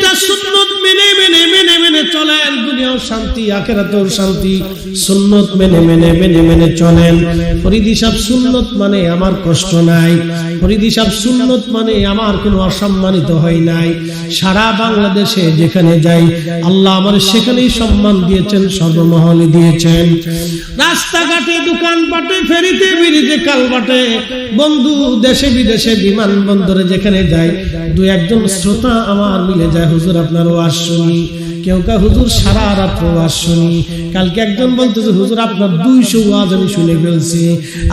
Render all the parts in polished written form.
প্রতিটা সুন্নত মেনে মেনে মেনে মেনে চলেন, দুনিয়াও শান্তি আখিরাতেও শান্তি। সুন্নত মেনে মেনে মেনে মেনে চলেন। ফরিদি সাহেব সুন্নত মানে আমার কষ্ট নাই, ফরিদি সাহেব সুন্নত মানে আমার কোনো অসম্মানিত হয় নাই। সারা বাংলাদেশে যেখানে যাই আল্লাহ আমার সেখানেই সম্মান দিয়েছেন, সর্বমহলে দিয়েছেন। রাস্তাঘাটে, দোকানপাটে, ফেরিতে, বিরিতে, কালবাটে, বন্ধু দেশে বিদেশে, বিমানবন্দরে যেখানে যাই দু একজন শ্রোতা আমার মিলে যায়, হুজুর আপনার ওয়াজ শুনি। কেউ কা হুজুর সারা রাত ওয়াজ শুনি। কালকে একজন বলতেছে হুজুর আপনার 200 ওয়াজ আমি শুনে ফেলছি।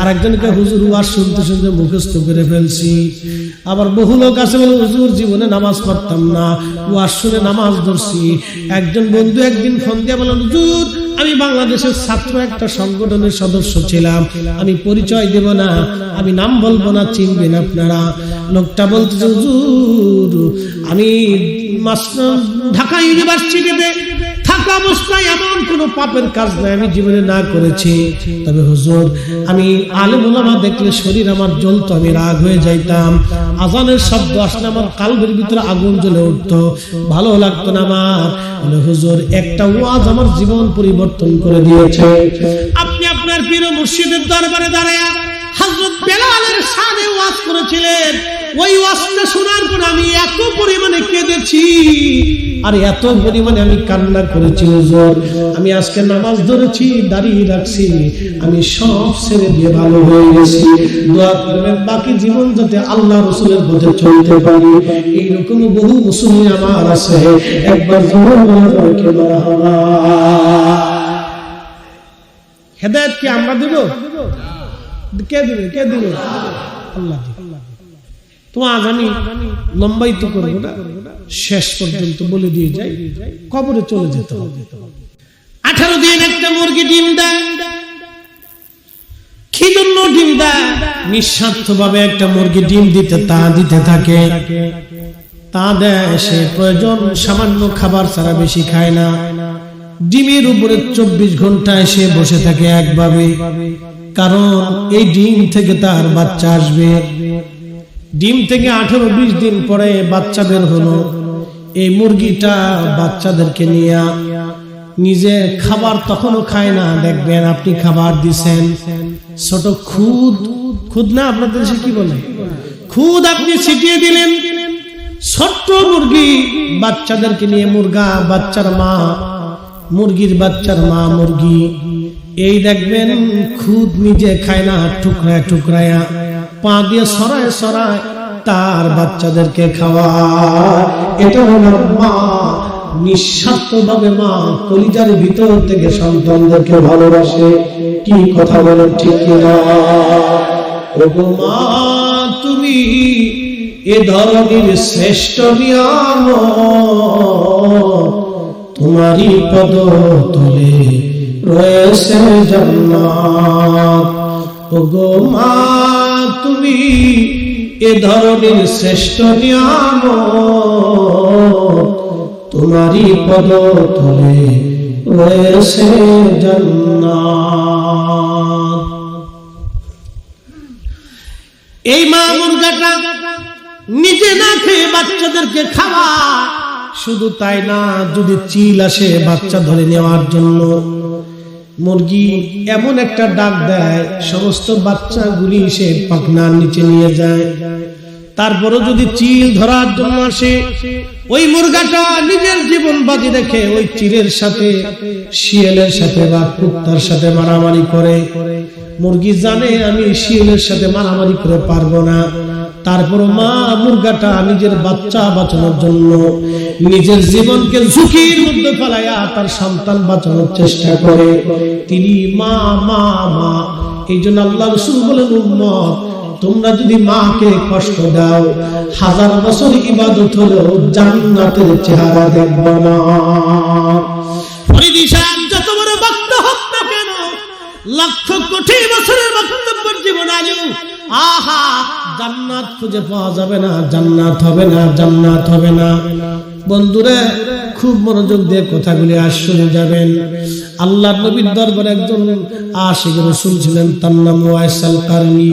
আর একজনকে হুজুর ওয়াজ শুনতে শুনতে মুখস্থ করে ফেলছি। আবার বহু লোক আছে বলে হুজুর জীবনে নামাজ পড়তাম না, ওয়াজ শুনে নামাজ ধরছি। একজন বন্ধু একদিন ফোন দিয়ে বলল হুজুর আমি বাংলাদেশের ছাত্র একটা সংগঠনের সদস্য ছিলাম, আমি পরিচয় দেব না, আমি নাম বলবো না, চিনবেন আপনারা। লোকটা বলতেছে হুজুর আমি ঢাকা ইউনিভার্সিটিতে থাকা অবস্থায় এমন কোন পাপের কাজ নাই আমি জীবনে না করেছি, তবে হুজুর আমি আলেম ওলামা দেখলে শরীর আমার জ্বলতো, আমি রাগ হয়ে যাইতাম। আজানের শব্দ আসলে আমার কালবের ভিতরে আগুন জ্বলে উঠতো, ভালো লাগতো না আমার। হুজুর একটা ওয়াজ আমার জীবন পরিবর্তন করে দিয়েছে। আপনি আপনার পীর মুর্শিদের দরবারে দাঁড়ায়া হযরত বেলালের শানে ওয়াজ করেছিলেন। ওই ওয়াজটা শোনার পর আমি এত পরিমাণে কেঁদেছি আর এত পরিমাণে আমি কান্না করেছি হুজুর, আমি আজকে নামাজ ধরেছি, দাঁড়িয়ে রাখছি, আমি সব ছেড়ে দিয়ে ভালো হয়ে গেছি। দোয়া করবেন বাকি জীবন যাতে আল্লাহ রাসূলের পথে চলতে পারি। এইরকম বহু মুসলিম আমার আছে, একবার জোরে বলকে মারহাবা। হেদায়েত কি আমরা দেব? কে দিবে? কে দিবে? আল্লাহ দিবে। তো আজ আমি লম্বাই তো করবো না, শেষ পর্যন্ত বলে দিয়ে যাই, কবরে চলে যেতে হবে। 18 দিন একটা মুরগি ডিম দেয়, কি জন্য ডিম দেয়? নিঃস্বার্থ ভাবে একটা মুরগি ডিম দিতে থাকে, তা দেয় সে প্রয়োজন সামান্য খাবার ছাড়া বেশি খায় না। ডিমের উপরে 24 ঘন্টা সে বসে থাকে একভাবে, কারণ এই ডিম থেকে তার বাচ্চা আসবে। ডিম থেকে 18-20 দিন পরে বাচ্চা বের হলো। এই মুরগিটা বাচ্চাদেরকে নিয়ে নিজে খাবার তখনও খায় না। দেখবেন আপনি খাবার দিছেন, ছোট খুদ না আপনাদের দেশে কি বলে, খুদ আপনি ছিটিয়ে দিলেন। ছোট্ট মুরগি বাচ্চাদেরকে নিয়ে, মুরগির বাচ্চার মা মুরগি, এই দেখবেন খুদ নিজে খায় না, টুকরায় টুকরায়া পা দিয়ে সরায় সরায় তার বাচ্চাদেরকে খাওয়ায়। এটা হলো মা, নিঃস্বার্থ ভাবে মা কলিজার ভিতর থেকে সন্তানদেরকে ভালোবাসে। কি কথা বলেন ঠিক কিনা? ওগো মা তুমি এ ধরনের শ্রেষ্ঠ নিয়ামত, তোমারই পদ তলে রয়েছে জান্নাত। ওগো মা তুমি এ ধরনের শ্রেষ্ঠ নিয়ামত, তোমারই পদ তলে রয়েছে জান্নাত। এই মা মুরগাটা নিজে না খেয়ে বাচ্চাদেরকে খাওয়া, শুধু তাই না, যদি চিল আসে বাচ্চা ধরে নেওয়ার জন্য, মুরগি এমন একটা ডাক দেয় সমস্ত বাচ্চাগুলি সে পাখনার নিচে নিয়ে যায়। তারপরে যদি চিল ধরার জন্য আসে, ওই মুরগাটা নিজের জীবন বাজি রেখে ওই চিলের সাথে, শিয়ালের সাথে বা কুত্তার সাথে মারামারি করে। মুরগি জানে আমি শিয়ালের সাথে মারামারি করে পারবো না, তারপর মা মুরগাটা নিজের বাচ্চা বাঁচানোর জন্য নিজের জীবনকে ঝুঁকির মধ্যে ফেলাইয়া তার সন্তান বাঁচানোর চেষ্টা করে। তিনি মা মা মা। এই জন্য আল্লাহ রাসূল বলেন, উম্মত তোমরা যদি মাকে কষ্ট দাও, 1000 বছর ইবাদত হলেও জান্নাতের চেহারা দেখবে না। ফরিদি সাহেব যত বড় বক্তা হোক না কেন, লক্ষ কোটি বছরের বক্তব্যের জীবন আলু আহা জান্নাত খুঁজে পাওয়া যাবে না, জান্নাত হবে না, জান্নাত হবে না। বন্ধুরা খুব মনোযোগ দিয়ে কথাগুলি আজ শুনে যাবেন। আল্লাহর নবীর দরবারে একজন আশিক রাসূল ছিলেন, তার নাম ওয়াইসাল কারনী।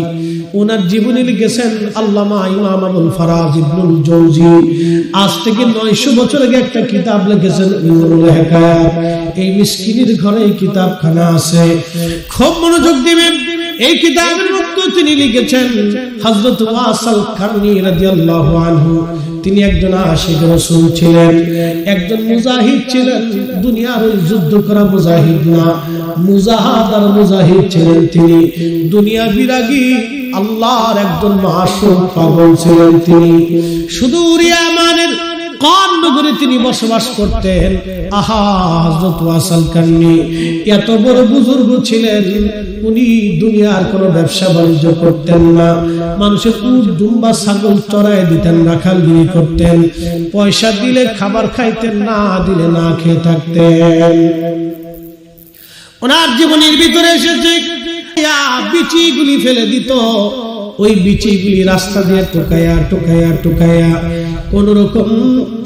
ওনার জীবনী লিখেছেন আল্লামা ইমাম আবুল ফারাজ ইবনুল জাওজি। আজ থেকে 900 বছর আগে একটা কিতাব লিখেছেন উমরুল হিকায়াত। এই মিসকিনের ঘরে এই কিতাবখানা আছে, খুব মনোযোগ দিবেন। এই কিতাবের মধ্যে তিনি লিখেছেন হযরত ওয়াসাল কারনী রাদিয়াল্লাহু আনহু, তিনি একজন আশিক রাসূল ছিলেন, একজন মুজাহিদ ছিলেন। দুনিয়ার ওই যুদ্ধ করা মুজাহিদ না, মুজাহাদার মুজাহিদ ছিলেন তিনি। দুনিয়া বিরাগী আল্লাহর একজন মাসুম পাগল ছিলেন তিনি। সুদূর ইয়ামানের কোন নগরে তিনি বসবাস করতেন। আহা হযরত ওয়াসাল কারনী এত বড় বুজুর্গ ছিলেন, উনি দুনিয়ার কোনো ব্যবসা বাণিজ্য করতেন না। মানুষের উট দুম্বা ছাগল চড়ায় দিতেন, রাখালগিরি করতেন। পয়সা দিলে খাবার খাইতেন, না দিলে না খেয়ে থাকতেন। ওনার জীবনের ভিতরে এসেছে বিচিগুলি ফেলে দিত। ওই বিচিগুলি রাস্তা দিয়ে টোকায়া টোকায়া টোকায়া কোন রকম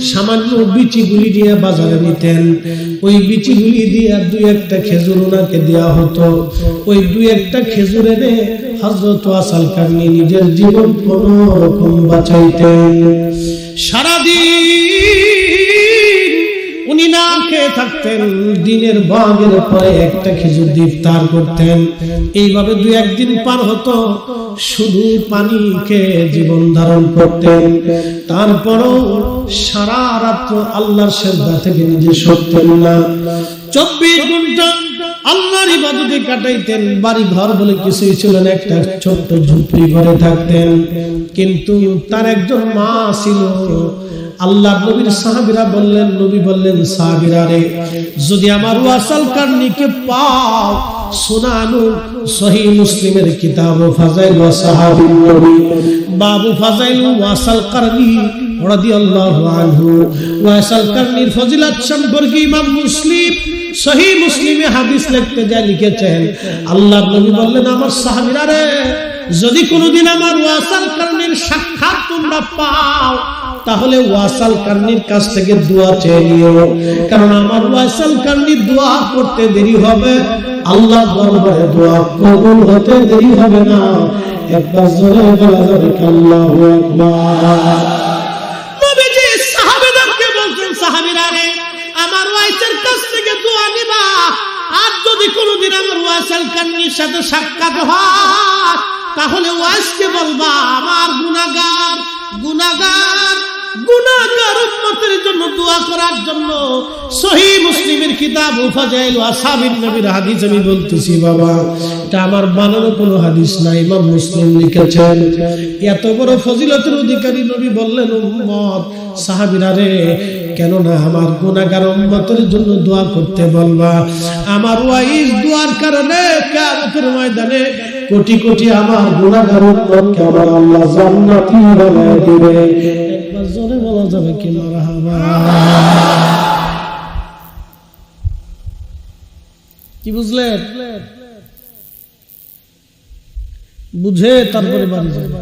সামান্য বিচিগুলি দিয়ে বাজারে নিতেন। ওই বিচিগুলি দিয়ে 2-1টা খেজুর ওনাকে দেওয়া হতো। ওই 2-1টা খেজুর এনে হযরত ওয়াসাল কারনী নিজের জীবন কোন রকম বাঁচাইতেন। সারাদিন উনি না খেয়ে থাকতেন, দিনের ভাগের পরে একটা খেজুর দিয়ে ইফতার করতেন। এইভাবে 2-1 দিন পার হতো, শুধু পানি খেয়ে জীবন ধারণ করতেন। তারপরও সারা রাত আল্লাহর সিজদা থেকে নিজে সরতেন না। 24 ঘন্টা আল্লাহর ইবাদতে কাটাইতেন। বাড়ি ঘর বলে কিছুই ছিল না, একটা ছোট্ট ঝুপড়ি ঘরে থাকতেন। কিন্তু তার একজন মা ছিল। আল্লাহ নবীর সাহাবীরা বললেন, নবী বললেন, সাহাবীরা রে, যদি আমার ওয়াসাল কারনীকে পাও, সুনানু সহিহ মুসলিমের কিতাব ফাজাইল ওয়া সাহাবীন নবী বাবু ফাজাইল ওয়াসাল কারনী রাদিয়াল্লাহু আনহু। ওয়াসাল কারনীর ফজিলত সম্পর্কে ইমাম মুসলিম সহিহ মুসলিমে হাদিস লিখতে যা লিখেছেন, আল্লাহ নবী বললেন, আমার সাহাবীরা রে, যদি কোনোদিন আমার ওয়াসাল কারনীর সাক্ষাৎ তোমরা পাও, তাহলে ওয়াসাল কারনীর কাছ থেকে দোয়া চেয়ে নিও। কারণ আমার ওয়াসাল কারনীর দোয়া করতে দেরি হবে, আল্লাহ দরবারে দোয়া কবুল হতে দেরি হবে না। একবার জোরে বলা যাবে আল্লাহু আকবার। নবীজি সাহাবীদেরকে বলছেন, সাহাবীরা রে, আমার ওয়াসাল কাছ থেকে দোয়া নিবা। আর যদি কোনোদিন আমার ওয়াসাল কারনীর সাথে সাক্ষাৎ হয়, তাহলে ওয়াসকে বলবা, আমার গুনাহগার উম্মতের জন্য দোয়া করার জন্য। সহিহ মুসলিমের কিতাব ফাজাইল ওয়া সাহাবীন নবীর হাদিস আমি বলতেছি বাবা, এটা আমার বানানো কোনো হাদিস না, ইমাম মুসলিম লিখেছেন। এত বড় ফজিলতের অধিকারী নবী বললেন, উম্মত সাহাবীরা রে, কেন না আমার গুনাহগার উম্মতের জন্য দোয়া করতে বলবা। আমার ওয়াইস দোয়ার কারণে কিয়ামতের ময়দানে কোটি কোটি আমার গুনাহগার উম্মতকে আমার আল্লাহ জান্নাতি বানায় দিবে। একবার জোরে বলা যাবে কি মারহাবা। কি বুঝলেন? বুঝে তারপরে বাড়ি যাবে।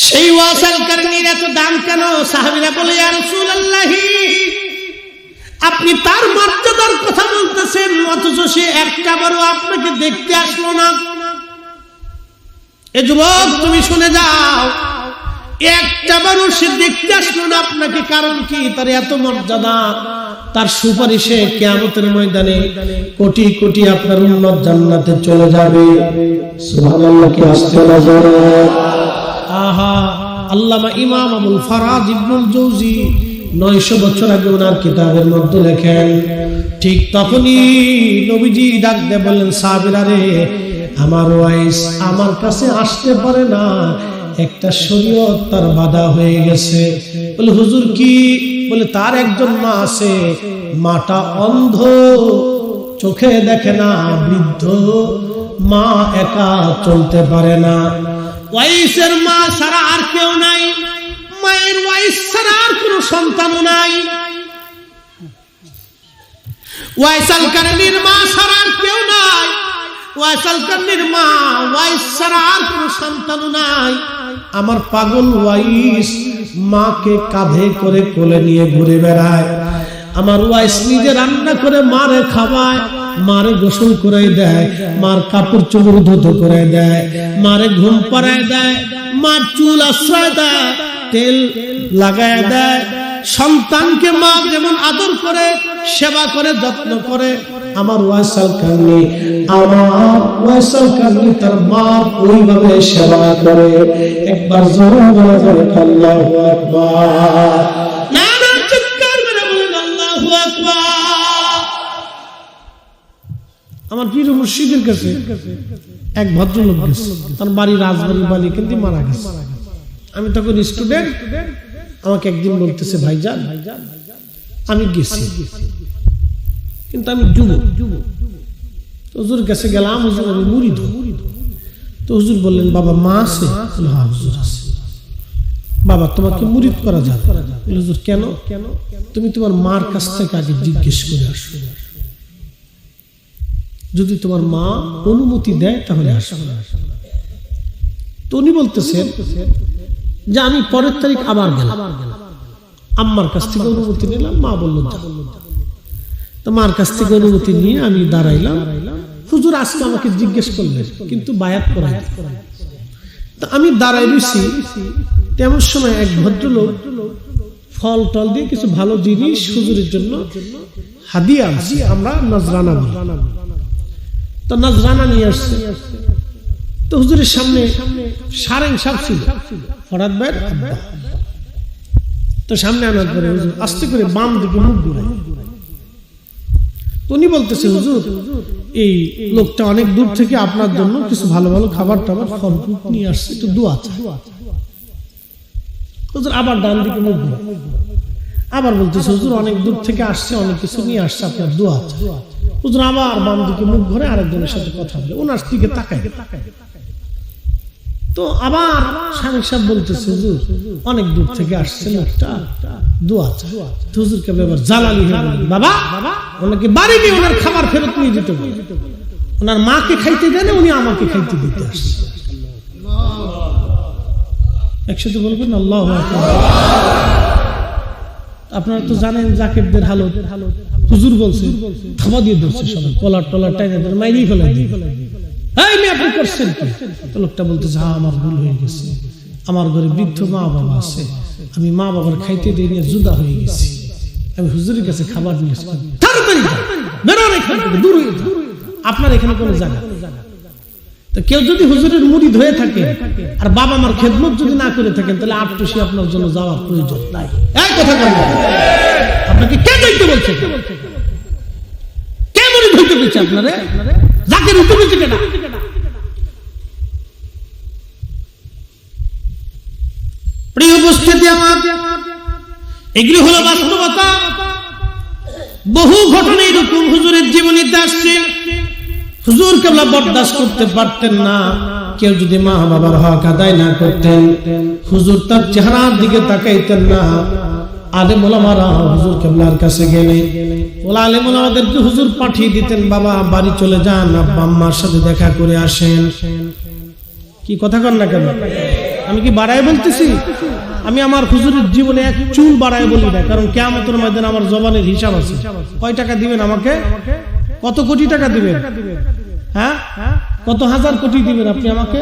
সেই ওয়াসাল কারনীর এত দাম কেন? সাহাবীরা বলে, ইয়া রাসূলুল্লাহ, আপনি তার মর্যাদার কথা বলতেছেন, অথচ সে একটা বড় আপনাকে দেখতে আসলো না। এ যুবক, তুমি শুনে যাও, একটা বড় সে দেখতে আসলো না আপনাকে, কারণ কি? তার এত মর্যাদা, তার সুপারিশে কিয়ামতের ময়দানে কোটি কোটি আপনার উম্মত জান্নাতে চলে যাবে। সুবহানাল্লাহ, কি আসতে নজর। আহা, আল্লামা ইমাম আবুল ফারাজ ইবনুল জাওজি 900 বছর আগে ওনার কিতাবের মধ্যে লেখেন, ঠিক তখনই নবীজি ডাক দিয়ে বললেন, সাহাবীরা রে, আমার ওয়াইস আমার কাছে আসতে পারে না, একটা শরীয়ত তার বাধা হয়ে গেছে। বলে, হুজুর কি? বলে, তার একজন মা আছে, মাটা অন্ধ, চোখে দেখে না, বৃদ্ধ মা, একা চলতে পারে না। ওয়াইসের মা ছাড়া আর কেউ নাই, মায়ের ওয়াইস ছাড়া আর কোনো সন্তানও নাই। ওয়াইসাল কারনীর মা ছাড়া আর কেউ নাই, ওয়াইসাল কান্নির মা ওয়াইস ছাড়া আর কোনো সন্তান নাই। আমার পাগল ওয়াইস মাকে কাঁধে করে কোলে নিয়ে ঘুরে বেড়ায়। আমার ওয়াইস নিজে রান্না করে মারে খাওয়ায়, মারে গোসল করে দেয়, মার কাপড় চোপড় ধুতো করে দেয়, মারে ঘুম পাড়ায় দেয়, মার চুল আশ্রয় দেয়, তেল লাগায় দেয়। সন্তানকে মা যেমন আদর করে, সেবা করে, যত্ন করে, আমার ওয়াইসাল কান্নি, আমার ওয়াইসাল কান্নি তার মা ওইভাবে সেবা করে। একবার জোরে বলা যাবে আল্লাহু আকবার। নানা চিৎকার করে বলেন আল্লাহু আকবার। আমার পীর মুর্শিদের কাছে এক ভদ্রলোক গেছে, তার বাড়ি রাজবাড়ির বাড়ি, কিন্তু মারা গেছে। আমি তখন স্টুডেন্ট, আমাকে একদিন বলতেছে ভাইজান আমি গেছি, কিন্তু আমি যুবক। হুজুর কাছে গেলাম, হুজুর আমি মুরিদ। তো হুজুর বললেন বাবা মা আছে? হ্যাঁ হুজুর আছে। বাবা তোমাকে মুরিদ করা যাবে? হুজুর কেন? তুমি তোমার মার কাছ থেকে আগে জিজ্ঞেস করে আসো, যদি তোমার মা অনুমতি দেয় তাহলে আসো। তো উনি বলতেছেন যে আমি পরের তারিখ আবার গেলাম, আম্মার কাছ থেকে অনুমতি নিলাম, মা বলল যা। তো মার কাছ থেকে অনুমতি নিয়ে আমি দাঁড়াইলাম। হুজুর আজকে আমাকে জিজ্ঞেস করলেন, কিন্তু বায়াত করাই। তো আমি দাঁড়াই রয়েছি, তেমন সময় এক ভদ্রলোক ফল টল দিয়ে কিছু ভালো জিনিস হুজুরের জন্য হাদিয়া আনছে, আমরা নজরানা বলি। তো নজরানা নিয়ে আসছে। তো হুজুরের সামনে সারেং সাপ ছিল, ফরাদ ভাইয়ের আব্বা। তো সামনে আনার পরে হুজুর আস্তে করে বাম দিকে মুখ ঘুরায়। উনি বলতেছে হুজুর এই লোকটা অনেক দূর থেকে আপনার জন্য কিছু ভালো ভালো খাবার টাবার ফল ফ্রুট নিয়ে আসছে, একটু দোয়া চাই। হুজুর আবার ডান দিকে মুখ ঘুরায়, আবার বলতেছে হুজুর অনেক দূর থেকে আসছে, অনেক কিছু নিয়ে আসছে, আপনার দোয়া চাই। হুজুর আবার বাম দিকে মুখ ঘুরে আরেকজনের সাথে কথা বলে, ওনার দিকে তাকায়। তো আবার শামিক সাহেব বলতেছে হুজুর অনেক দূর থেকে আসছে লোকটা, দোয়া চাই। হুজুর কে এবার জ্বালালি হয়ে বললেন বাবা ওনাকে বাড়ি নিয়ে ওনার খাবার ফেরত নিয়ে যেতে হবে, ওনার মাকে খাইতে দেন, উনি আমাকে খাইতে দিতে আসছে। একসাথে বলবেন আল্লাহু আকবার। আপনারা তো জানেন জাকিরদের হালত, হুজুর বলছে থাবা দিয়ে ধরছে, সবাই কলার টলার টাইনে ধরে মাইরেই ফেলে দিয়ে, এই মেয়ে আপনি করছেন কি? তো লোকটা বলতেছে হ্যাঁ আমার ভুল হয়ে গেছে, আমার ঘরে বৃদ্ধ মা বাবা আছে, আমি মা বাবার খাইতে দিয়ে নিয়ে জুদা হয়ে গেছি, আমি হুজুরের কাছে খাবার নিয়ে আসলাম, তাড়াতাড়ি বেরোন এখান থেকে, দূর হয়ে যান, আপনার এখানে কোনো জায়গা। তো কেউ যদি হুজুরের মুরিদ হয়ে থাকে আর বাবা মার খেদমত যদি না করে থাকেন, তাহলে আটটুসি আপনার জন্য যাওয়ার প্রয়োজন নাই। এই কথা বলবেন, আপনাকে কে দেখতে বলছে? কে মুরিদ হইতে বলছে আপনারে? জাকির হইতে বলছে কেনা? প্রিয় উপস্থিতি আমার, এগুলি হলো বাস্তবতা। বহু ঘটনা এরকম হুজুরের জীবনীতে আসছে। হুজুর কেবলা বরদাস্ত করতে পারতেন না কেউ যদি মা বাবার হক আদায় না করতেন। হুজুর তার চেহারার দিকে তাকাইতেন না। আলেম ওলামারা হুজুর কেবলার কাছে গেলে ওলা আলেম ওলামাদেরকে হুজুর পাঠিয়ে দিতেন, বাবা বাড়ি চলে যান, আব্বা আম্মার সাথে দেখা করে আসেন। কি কথা কন না কেন? আমি কি বাড়ায় বলতেছি? আমি আমার হুজুরের জীবনে এক চুল বাড়ায় বলি না, কারণ কিয়ামতের ময়দানে আমার জবানের হিসাব আছে। কয় টাকা দিবেন আমাকে? কত কোটি টাকা দিবেন? হ্যাঁ, কত হাজার কোটি দিবেন আপনি আমাকে?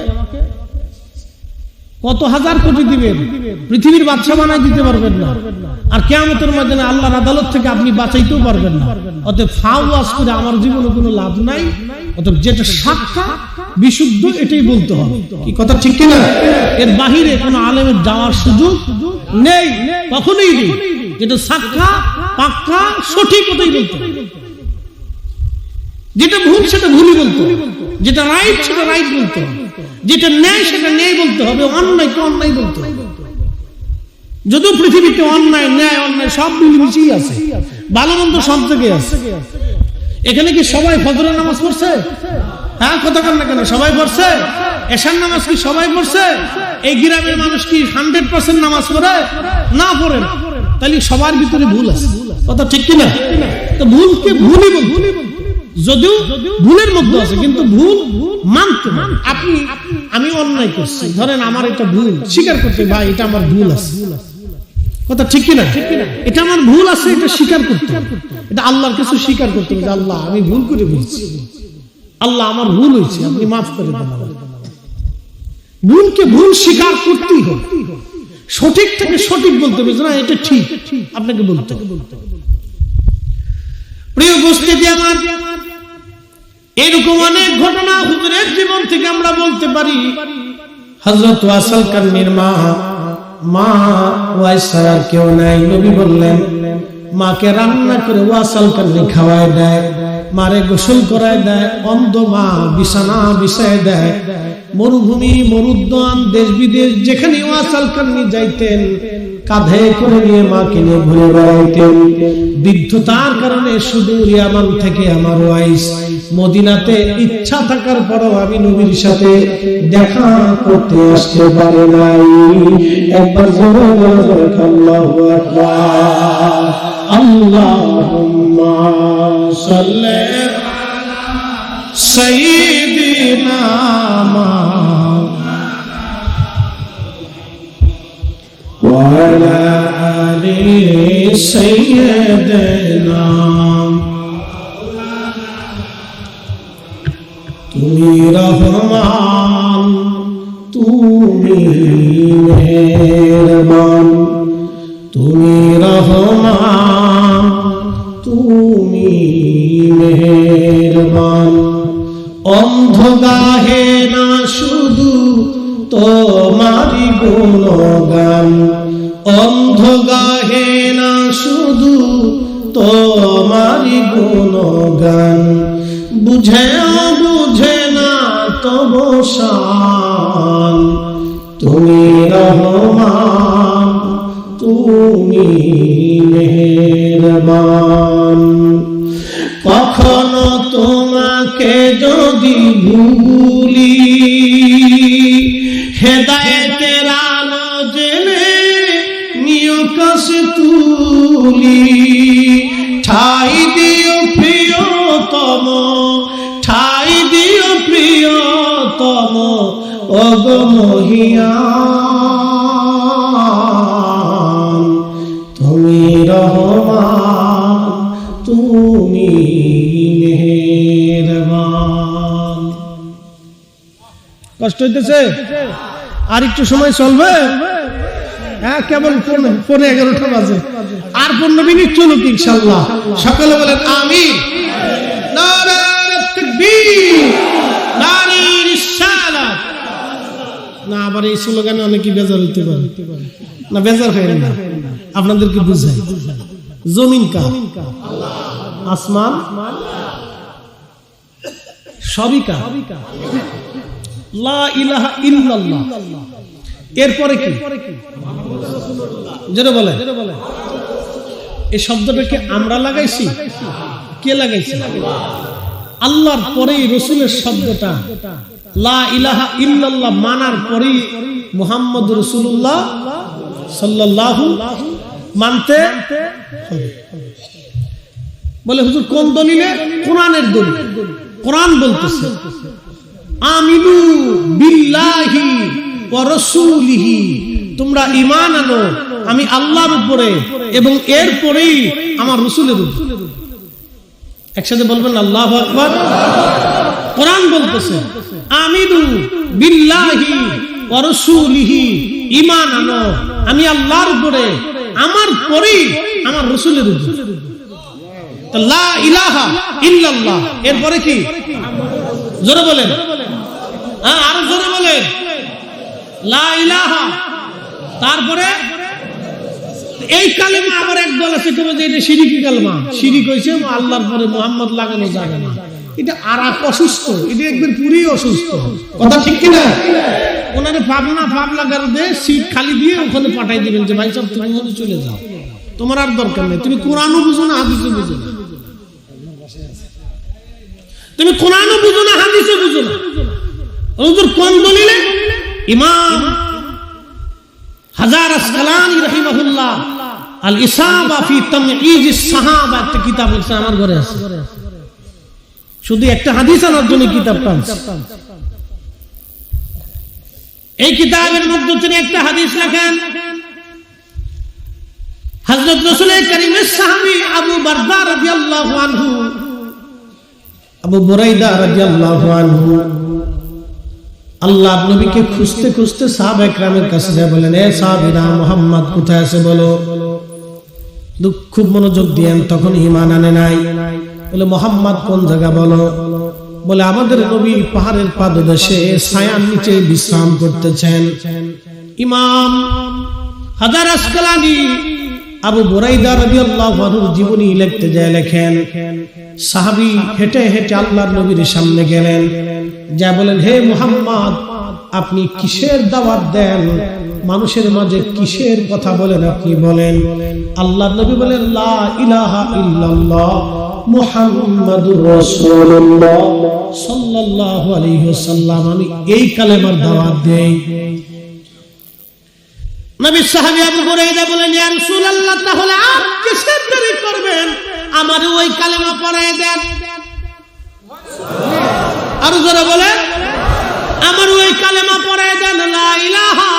কত হাজার কোটি দিবেন? পৃথিবীর বাদশা বানায় দিতে পারবেন না, আর কিয়ামতের ময়দানে আল্লাহর আদালত থেকে আপনি বাঁচাইতেও পারবেন না। অতএব ফাও ওয়াজ করে আমার জীবনে কোনো লাভ নাই। অতএব যেটা সাক্ষা বিশুদ্ধ এটাই বলতে হবে। কি কথা ঠিক কিনা? এর বাহিরে কোনো আলেমের যাওয়ার সুযোগ নেই, কখনোই নেই। যেটা সাক্ষা পাক্কা সঠিক ওটাই বলতে হবে, যেটা ভুল সেটা ভুলই বলতে হবে, যেটা রাইট সেটা রাইট বলতে হবে, যেটা ন্যায় সেটা ন্যায় বলতে হবে, অন্যায়কে অন্যায় বলতে হবে। যদিও পৃথিবীতে অন্যায় ন্যায় অন্যায় সব মিলেমিশেই আছে, ভালো মন্দ সব জায়গায় আছে। এখানে কি সবাই ফজরের নামাজ পড়ছে? হ্যাঁ, কথা বল না কেন? সবাই পড়ছে? এশার নামাজ কি সবাই পড়ছে? এই গ্রামের মানুষ কি 100% নামাজ পড়ে? না পড়ে। তাহলে সবার ভিতরে ভুল আছে, কথা ঠিক কিনা? তো ভুলকে ভুলই বলতে, যদিও ভুলের মধ্যে আছে, কিন্তু ভুল মানতে হবে। আমি অন্যায় করছি, ধরেন আমার এটা ভুল, স্বীকার করতে, ভাই এটা আমার ভুল আছে, কথা ঠিক কিনা, এটা আমার ভুল আছে, এটা স্বীকার করতে হবে। এটা আল্লাহর কাছে স্বীকার করতে হবে, আল্লাহ আমি ভুল করে বলছি, আল্লাহ আমার ভুল হয়েছে, আপনি মাফ করে দেন। ভুলকে ভুল স্বীকার করতেই হবে, সঠিক থেকে সঠিক বলতে হবে, না এটা ঠিক, আপনাকে বলতে হবে। প্রিয় উপস্থিতি আমার, এরকম অনেক ঘটনা হুজুরের জীবন থেকে আমরা বলতে পারি। হযরত ওয়াসিল কারনীর মা ওয়াইসার কেউ নাই, নবী বললেন মাকে রান্না করে ওয়াসিল কারনী খাওয়ায় দেয়, মারে গোসল করায় দেয়, অন্ধ মা বিছানা বিছায় দেয়। মরুভূমি মরুদ্যান দেশ বিদেশ যেখানে ওয়াসিল কারনী যাইতেন, কাঁধে করে নিয়ে মাকে নিয়ে ঘুরে বেড়াইতেন। বৃদ্ধতার কারণে সুদূর ইয়ামান থেকে আমার ওয়াইস মদিনাতে ইচ্ছা থাকার পরও আমি নবীর সাথে দেখা করতে আসতে পারে নাই। একবার জোরে বলে আল্লাহু আকবার, আল্লাহুম্মা সাল্লি আলা সাইয়্যিদিনা وعلى آل سيدنا। তুমি রহমান, তুমি মেহেরবান, তুমি রহমান, তুমি মেহেরবান। অন্ধ গাহে না শুধু তোমারি গুণগান, অন্ধ গাহে না শুধু তোমারি গুণগান। বুঝেও বুঝে না তব শান, তুমি রহমান, তুমি মেহেরবান। কখনো তোমাকে যদি ভুলি, হেদায়েতের আলো জেনে নিয় কাছে তুলি। ঠাই দিও প্রিয়তম, ঠাই দিও প্রিয়তম, ওগো মহিয়ান। তুমি রহমান, তুমি মেহেরবান। কষ্ট হইতেছে? আর একটু সময় চলবে? হ্যাঁ, কেবল 11:15 বাজে, আর 15 মিনিট চলুক ইনশাআল্লাহ। সকলে বলেন আমিন। নারে তাকবীর, নারে রিসালাত। না আবার এই স্লোগানে অনেকে বেজার হইতে পারে, না বেজার হয় না, আপনাদেরকে বুঝাই। জমিন কার? আসমান সবই কার? লা ইলাহা ইল্লাল্লাহ। এরপরে কি? জোরে বলে। এই শব্দটাকে আমরা লাগাইছি? কে লাগাইছে? আল্লাহর পরেই রসুলের শব্দটা, লা ইলাহা ইল্লাল্লাহ মানার পরেই মুহাম্মদ রাসূলুল্লাহ সাল্লাল্লাহু মানতে হবে। বলে হুজুর কোন দলিলে? কোরআনের দলিল। কোরআন বলতেছে আমিনু বিল্লাহি ওয়া রাসূলিহি, তোমরা ঈমান আনো আমি আল্লাহর উপরে এবং এর পরেই আমার রাসূলের উপরে। একসাথে বলবেন আল্লাহু আকবার। কোরআন বলতেছে আমিনু বিল্লাহি ওয়া রাসূলিহি, ঈমান আনো আমি আল্লাহর উপরে, আমার পরেই আমার রাসূলের উপরে। লা ইলাহা ইল্লাল্লাহ, এরপরে কি? জোরে বলেন, হ্যাঁ আরো জোরে বলেন। লা ইলাহা, তারপরে এই কালেমা আবার একদল আছে তবে যে এটা শিরিকি কালেমা। শিরিক হইছে আল্লাহর পরে মুহাম্মদ লাগানো যাবে না, এটা আর এক অসুস্থ, এটা একবার পুরি অসুস্থ। কথা ঠিক কিনা? ওনারে পাবনা পাব লাগার দিয়ে সিট খালি দিয়ে ওখানে পাঠাই দিবেন যে ভাই সাহেব তুমি ওখানে চলে যাও, তোমার আর দরকার নেই। তুমি কোরআনও বুঝো না, হাদিসও বুঝো না, তুমি কোরআনও বুঝো না, হাদিসও বুঝো না। হুজুর কোন দলিলে? ইমাম হাজার আসকালানি রাহিমাহুল্লাহ আল ইসাবা ফি তাময়িজ আস সাহাবা একটা কিতাব লিখছেন, আমার ঘরে আছে। শুধু একটা হাদিস আনার জন্য কিতাবটা আনছে। এই কিতাবের মধ্যে তিনি একটা হাদিস লেখেন, হযরত রাসূল কারীমের সাহাবী আবু বারদা রাদিয়াল্লাহু আনহু, আবু বুরাইদা রাদিয়াল্লাহু আনহু আল্লাহর নবীকে খুঁজতে খুঁজতে সাহাবা একরামের কাছে যায়, বলেন এ সাহাবীরা, মুহাম্মদ কোথায় আছে বলো। খুব মনোযোগ দিয়েন, তখন ঈমান আনে নাই। বলে মুহাম্মদ কোন জায়গা বলো। বলে আমাদের নবী পাহাড়ের পাদদেশে ছায়ার নিচে বিশ্রাম করতেছেন। ইমাম হাজার আসকালানি আবু বুরাইদা রাদিয়াল্লাহু আনহুর জীবনী লিখতে যায় লেখেন, সাহাবী হেঁটে হেঁটে আল্লাহর নবীর সামনে গেলেন, যা বলেন হে মুহাম্মদ, আপনি কিসের দাওয়াত দেন, মানুষের মাঝে কিসের কথা বলেন, আপনি বলেন। আল্লাহর নবী বলেন লা ইলাহা ইল্লাল্লাহ মুহাম্মাদুর রাসূলুল্লাহ সাল্লাল্লাহু আলাইহি ওয়াসাল্লাম, আমি এই কালেমার দাওয়াত দেই। নবী সাহাবী আবু হুরায়রা বলেন ইয়া রাসূলুল্লাহ, তাহলে আপনি কিসের দেরি করবেন, আমারে ওই কালেমা পড়ায় দেন। আর যারা বলেন আমার ওই কালেমা পড়ায় দেন, লা ইলাহা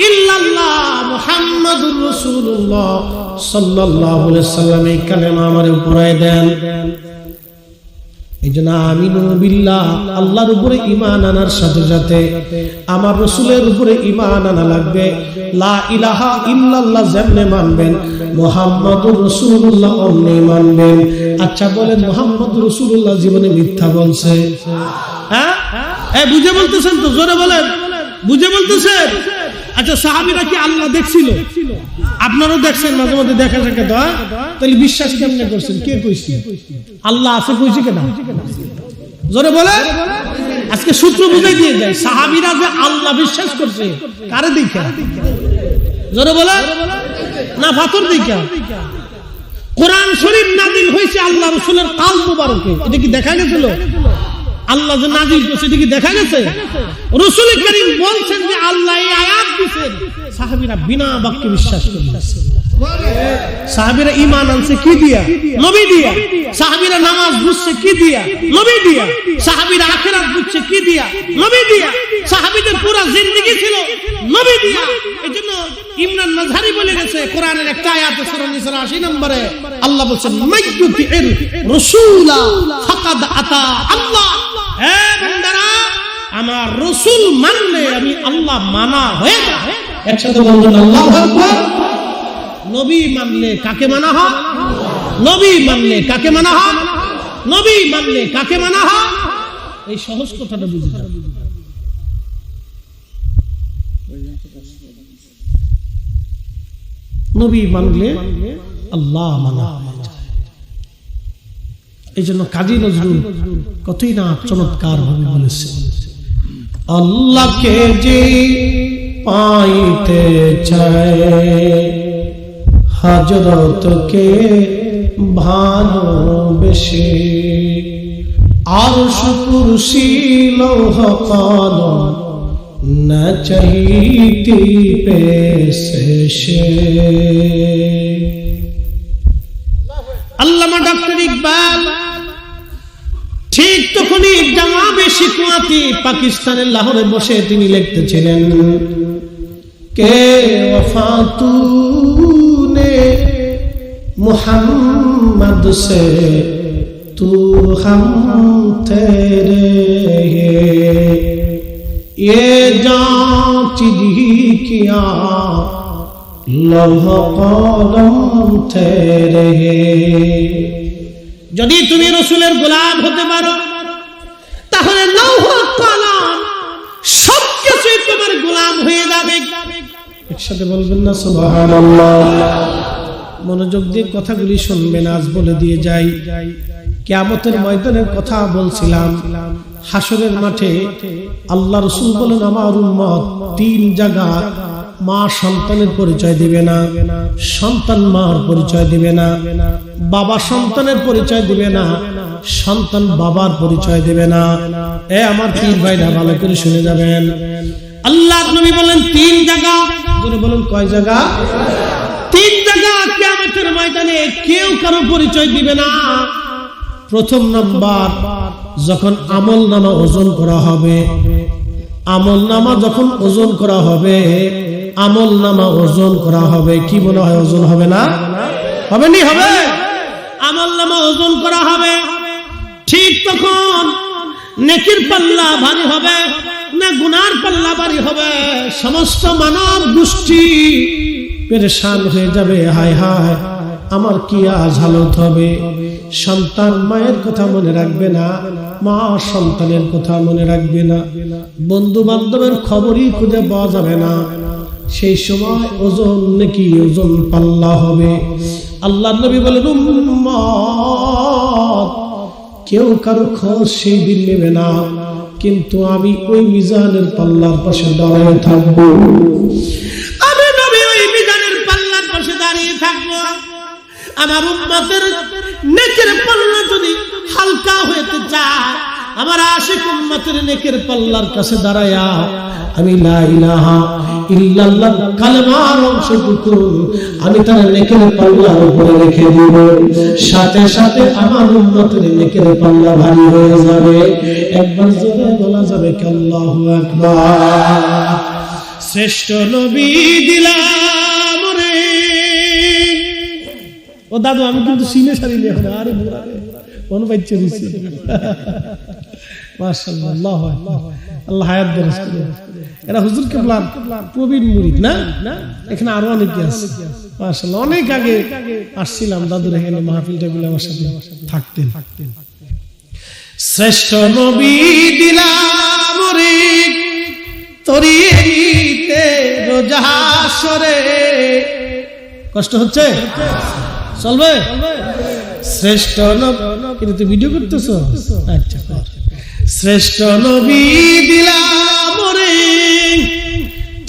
ইল্লাল্লাহ মুহাম্মাদুর রাসূলুল্লাহ সাল্লাল্লাহু আলাইহি ওয়াসাল্লাম, এই কালেমা আমারে পড়ায় দেন। এই জন্য আমিনু বিল্লাহ, আল্লাহর উপরে ঈমান আনার সাথে সাথে আমার রাসূলের উপরে ঈমান আনা লাগবে। লা ইলাহা ইল্লাল্লাহ যেমনে মানবেন, মুহাম্মাদুর রাসূলুল্লাহ অমনি মানবেন। আচ্ছা বলেন, মুহাম্মাদুর রাসূলুল্লাহ জীবনে মিথ্যা বলছে? হ্যাঁ, এই বুঝে বলতেছেন তো? জোরে বলেন, বুঝে বলতেছেন? আচ্ছা সাহাবীরা কি আল্লাহ দেখছিল? আপনারাও দেখছেন, মাঝে মধ্যে দেখা থাকে তো, তাহলে বিশ্বাস কেমনে করছেন? কে কইছে আল্লাহ আছে? কইছে কেন? জোরে বলে। আজকে সূত্র বুঝাই দিয়ে যায়, সাহাবীরা যে আল্লাহ বিশ্বাস করছে কারে দেখা? জোরে বলে না, পাথর দেখা? কোরআন শরীফ নাযিল হয়েছে আল্লাহ রাসূলের কাল মুবারকে, এটা কি দেখা গেছিল? আল্লাহ যে নাযিল করছে এটা কি দেখা গেছে? রাসূল করিম বলছেন যে আল্লাহ এই আয়াত দিয়েছেন, সাহাবীরা বিনা বাক্যে বিশ্বাস করেছে। সাহাবীরা ঈমান আনছে কি দিয়া? নবী দিয়া। সাহাবীরা নামাজ বুঝছে কি দিয়া? নবী দিয়া। সাহাবীরা আখিরাত বুঝছে কি দিয়া? নবী দিয়া। সাহাবীদের পুরো জিন্দেগি ছিল নবী দিয়া। এজন্য ইমরান মাযহারি বলে গেছে কোরআনের একটা আয়াতে সূরা নিসা 80 নম্বরে আল্লাহ বলেন মাইয়ুতির রাসূলা ফাকাদ আতা আল্লাহ। হে বান্দারা, আমার রাসূল মানলে আমি আল্লাহ মানা হয়ে যায়। একসাথে বলুন আল্লাহু আকবার। নবী মানলে কাকে মানা হয়? নবী মানলে কাকে মানা হয়? নবী মানলে কাকে মানা হয়? এই সহজ কথাটা বুঝতে হবে। নবী মানলে আল্লাহ মানা হয়ে যায়। এই জন্য কাজী নজরুল কতই না চমৎকার ভাবে বলেছেন, আল্লাহকে যে পাইতে চায় হযরতকে ভালোবেসে, আরশ কুরসি লৌহ কলম না চাইতে পেছে। আল্লামা ডক্টর ইকবাল ঠিক তখনই জামাবে শিকওয়াতি পাকিস্তানের লাহোরে বসে তিনি লিখতেছিলেন, কে ওফা তূনে মুহাম্মদ से तू हम तेरे ये जांच ही किया लौह कलम तेरे। যদি তুমি রাসূলের গোলাম হতে পারো তাহলে লৌহ কলম সবকিছু তোমার গোলাম হয়ে যাবে। একসাথে বলবেন না সুবহানাল্লাহ। মনোযোগ দিয়ে কথাগুলি শুনবেন, আজ বলে দিয়ে যাই। কিয়ামতের ময়দানের কথা বলছিলাম, হাসরের মাঠে আল্লাহ রাসূল বলেন আমার উম্মত তিন জায়গা মা সন্তানের পরিচয় দিবে না, সন্তান মার পরিচয় দিবে না, বাবা সন্তানের পরিচয় দিবে না, সন্তান বাবার পরিচয় দিবে না। এ আমার পীর ভাইরা ভালো করে শুনে যাবেন, আল্লাহর নবী বলেন তিন জায়গা। জোরে বলুন কয় জায়গা? তিন জায়গা কিয়ামতের ময়দানে কেউ কারো পরিচয় দিবে না। প্রথম নাম্বার যখন আমল নামা ওজন করা হবে, আমল নামা যখন ওজন করা হবে, আমল নামা ওজন করা হবে, কি মনে হয় ওজন হবে না? হবে নি? হবে। আমল নামা ওজন করা হবে, ঠিক তখন নেকির পাল্লা ভারী হবে না গুনার পাল্লা ভারী হবে? সমস্ত মানব গোষ্ঠী পেরেশান হয়ে যাবে, হায় হায় আমার কি আজ হালত হবে। সন্তান মায়ের কথা মনে রাখবে না, মা সন্তানের কথা মনে রাখবে না, বন্ধু বান্ধবের খবরই খুঁজে পাওয়া যাবে না। সেই সময় ওজন নাকি ওজন পাল্লা হবে। আল্লাহর নবী বলেন, উম্মত কেউ কারো খোঁজ সেই দিন নেবে না, কিন্তু আমি ওই মিজানের পাল্লার পাশে দাঁড়িয়ে থাকবো। আমি নবী ওই মিজানের পাল্লার পাশে দাঁড়িয়ে থাকবো। আমার উম্মতের নেকের পাল্লা যদি হালকা হতে চায়, আমার আশিক উম্মতের নেকের পাল্লার কাছে দাঁড়ায়া আমি লা ইলাহা ইল্লাল্লাহ কালেমার অংশটুকু আমি তার নেকের পাল্লার উপরে রেখে দিব, সাথে সাথে আমার উম্মতের নেকের পাল্লা ভারী হয়ে যাবে। একবার জোরে বলা যাবে কি আল্লাহু আকবার। শ্রেষ্ঠ নবী দিলাম রে। ও দাদু আমি কিন্তু সিনে সারিনি এখন, আরে কোন বাচ্চা দিছি। মাশাআল্লাহ, আল্লাহু আকবার, আল্লাহ হায়াত দারাজ করুন। এরা হুজুর কেবলার প্রবীণ মুরিদ না? এখানে আরো অনেকে আছে মাশাআল্লাহ। অনেক আগে আসছিলাম দাদুর এখানে, মাহফিল টাফিল আমার সাথে থাকতেন। শ্রেষ্ঠ নবী দিলাম রে তরিয়ে নিতে রোজা হাসরে। কষ্ট হচ্ছে? চলবে? শ্রেষ্ঠ নবী, কিন্তু তুই ভিডিও করতেছো? আচ্ছা। শ্রেষ্ঠ নবী দিলাম রে